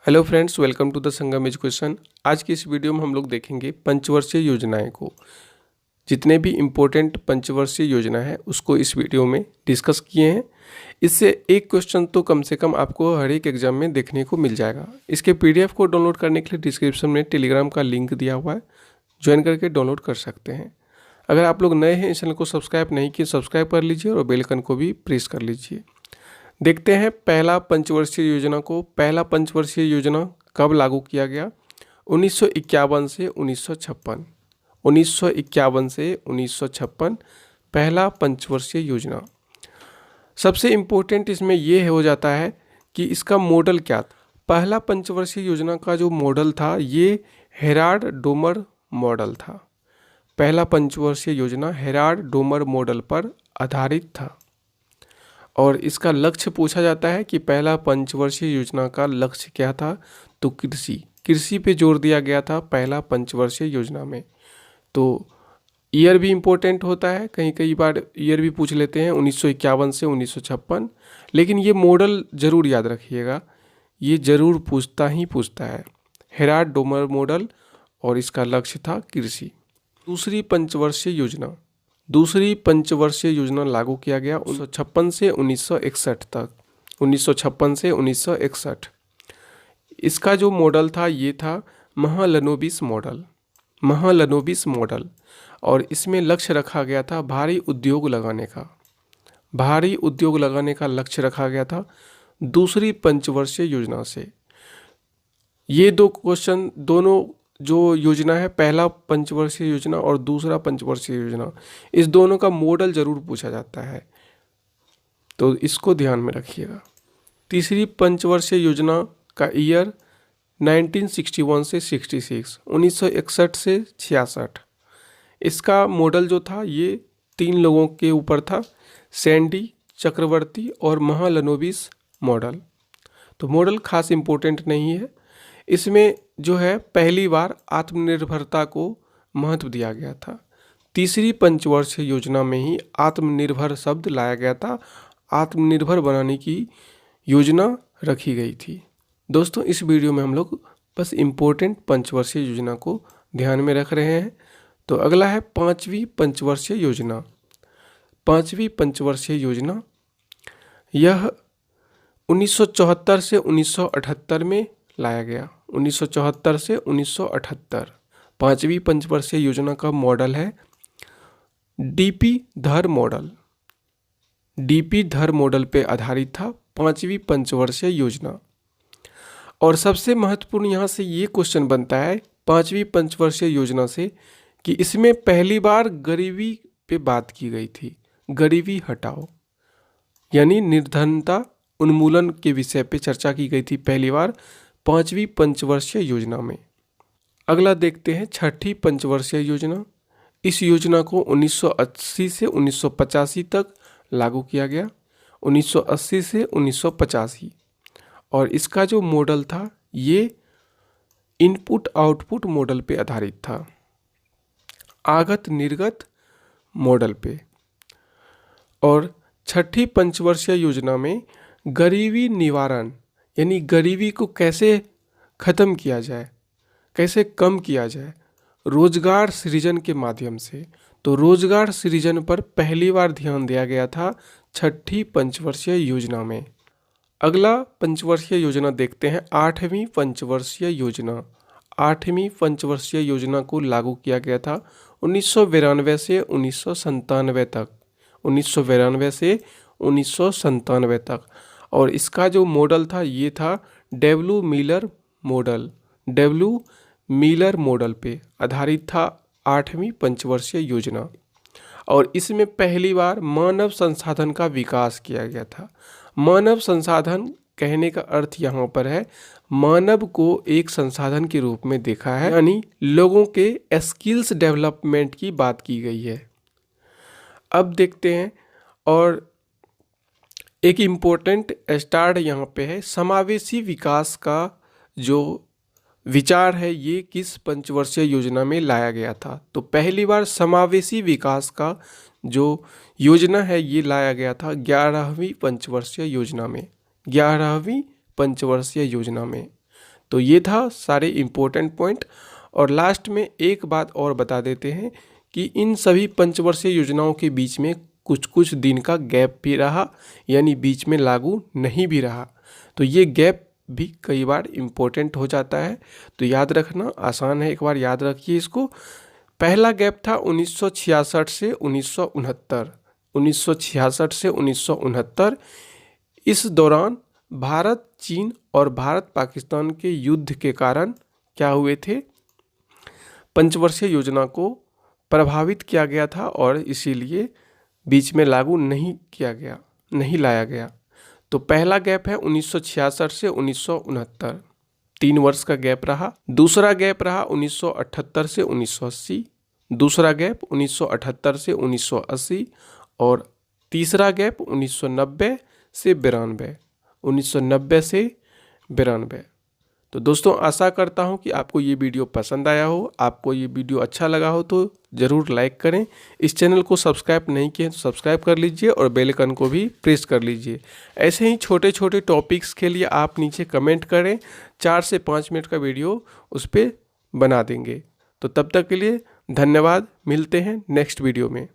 Hello friends, welcome to the Sangam Education. आज की इस वीडियो में हम लोग देखेंगे पंचवर्षीय योजनाएं को। जितने भी इम्पोर्टेंट पंचवर्षीय योजना है उसको इस वीडियो में डिस्कस किए हैं। इससे एक क्वेश्चन तो कम से कम आपको हर एक एग्जाम में देखने को मिल जाएगा। इसके पीडीएफ को डाउनलोड करने के लिए डिस्क्रिप्शन में टेलीग्राम का लिंक दिया हुआ है, ज्वाइन करके डाउनलोड कर सकते हैं। अगर आप लोग नए हैं, इस चैनल को सब्सक्राइब नहीं किए, सब्सक्राइब कर लीजिए और बेल आइकन को भी प्रेस कर लीजिए। देखते हैं पहला पंचवर्षीय योजना को। पहला पंचवर्षीय योजना कब लागू किया गया? 1951 से 1956। 1951 से 1956 पहला पंचवर्षीय योजना। सबसे इम्पोर्टेंट इसमें यह हो जाता है कि इसका मॉडल क्या था। पहला पंचवर्षीय योजना का जो मॉडल था ये हेराल्ड डोमर मॉडल था। पहला पंचवर्षीय योजना हेराल्ड डोमर मॉडल पर आधारित था और इसका लक्ष्य पूछा जाता है कि पहला पंचवर्षीय योजना का लक्ष्य क्या था, तो कृषि पे जोर दिया गया था पहला पंचवर्षीय योजना में। तो ईयर भी इम्पोर्टेंट होता है, कई बार ईयर भी पूछ लेते हैं 1951 से 1956। लेकिन ये मॉडल ज़रूर याद रखिएगा, ये ज़रूर पूछता है हेराल्ड डोमर मॉडल, और इसका लक्ष्य था कृषि। दूसरी पंचवर्षीय योजना लागू किया गया 1956 से 1961 तक। 1956 से 1961 इसका जो मॉडल था ये था महालनोबिस मॉडल। और इसमें लक्ष्य रखा गया था भारी उद्योग लगाने का लक्ष्य रखा गया था दूसरी पंचवर्षीय योजना से। ये दो क्वेश्चन, दोनों जो योजना है, पहला पंचवर्षीय योजना और दूसरा पंचवर्षीय योजना, इस दोनों का मॉडल जरूर पूछा जाता है, तो इसको ध्यान में रखिएगा। तीसरी पंचवर्षीय योजना का ईयर 1961 से 66, 1961 से 66। इसका मॉडल जो था ये 3 लोगों के ऊपर था, सैंडी, चक्रवर्ती और महालनोबिस मॉडल। तो मॉडल खास इम्पोर्टेंट नहीं है। इसमें जो है पहली बार आत्मनिर्भरता को महत्व दिया गया था। तीसरी पंचवर्षीय योजना में ही आत्मनिर्भर शब्द लाया गया था, आत्मनिर्भर बनाने की योजना रखी गई थी। दोस्तों, इस वीडियो में हम लोग बस इम्पोर्टेंट पंचवर्षीय योजना को ध्यान में रख रहे हैं। तो अगला है पांचवी पंचवर्षीय योजना। पांचवी पंचवर्षीय योजना यह 1974 से 1978 में लाया गया। 1974 से 1978 पांचवी पंचवर्षीय योजना का मॉडल है डीपी धर मॉडल पे आधारित था पांचवी पंचवर्षीय योजना। और सबसे महत्वपूर्ण यहाँ से ये क्वेश्चन बनता है पांचवी पंचवर्षीय योजना से कि इसमें पहली बार गरीबी पे बात की गई थी। गरीबी हटाओ यानी निर्धनता उन्मूलन के विषय पे चर्चा की गई थी पहली बार पांचवी पंचवर्षीय योजना में। अगला देखते हैं छठी पंचवर्षीय योजना। इस योजना को 1980 से 1985 तक लागू किया गया, 1980 से 1985। और इसका जो मॉडल था ये इनपुट आउटपुट मॉडल पे आधारित था, आगत निर्गत मॉडल पे। और छठी पंचवर्षीय योजना में गरीबी निवारण यानी गरीबी को कैसे खत्म किया जाए, कैसे कम किया जाए, रोजगार सृजन के माध्यम से। तो रोजगार सृजन पर पहली बार ध्यान दिया गया था छठी पंचवर्षीय योजना में। अगला पंचवर्षीय योजना देखते हैं आठवीं पंचवर्षीय योजना। आठवीं पंचवर्षीय योजना को लागू किया गया था 1992 से 1997 तक। 1992 से 1997 तक। और इसका जो मॉडल था ये था डब्ल्यू मिलर मॉडल पे आधारित था आठवीं पंचवर्षीय योजना। और इसमें पहली बार मानव संसाधन का विकास किया गया था। मानव संसाधन कहने का अर्थ यहाँ पर है मानव को एक संसाधन के रूप में देखा है, यानी लोगों के स्किल्स डेवलपमेंट की बात की गई है। अब देखते हैं, और एक इम्पोर्टेंट स्टार्ट यहाँ पे है समावेशी विकास का जो विचार है ये किस पंचवर्षीय योजना में लाया गया था। तो पहली बार समावेशी विकास का जो योजना है ये लाया गया था 11वीं पंचवर्षीय योजना में। 11वीं पंचवर्षीय योजना में। तो ये था सारे इम्पोर्टेंट पॉइंट। और लास्ट में एक बात और बता देते हैं कि इन सभी पंचवर्षीय योजनाओं के बीच में कुछ कुछ दिन का गैप भी रहा, यानी बीच में लागू नहीं भी रहा। तो ये गैप भी कई बार इम्पोर्टेंट हो जाता है, तो याद रखना आसान है, एक बार याद रखिए इसको। पहला गैप था 1966 से 1969, 1966 से 1969। इस दौरान भारत, चीन और भारत पाकिस्तान के युद्ध के कारण क्या हुए थे, पंचवर्षीय योजना को प्रभावित किया गया था और इसीलिए बीच में लागू नहीं लाया गया। तो पहला गैप है 1966 से 1969, 3 वर्ष का गैप रहा। दूसरा गैप रहा 1978 से 1980, दूसरा गैप 1978 से 1980 और तीसरा गैप 1990 से 92, 1990 से 92। तो दोस्तों आशा करता हूं कि आपको ये वीडियो पसंद आया हो, आपको ये वीडियो अच्छा लगा हो तो ज़रूर लाइक करें। इस चैनल को सब्सक्राइब नहीं किए तो सब्सक्राइब कर लीजिए और बेल आइकन को भी प्रेस कर लीजिए। ऐसे ही छोटे छोटे टॉपिक्स के लिए आप नीचे कमेंट करें, 4 से 5 मिनट का वीडियो उस पर बना देंगे। तो तब तक के लिए धन्यवाद, मिलते हैं नेक्स्ट वीडियो में।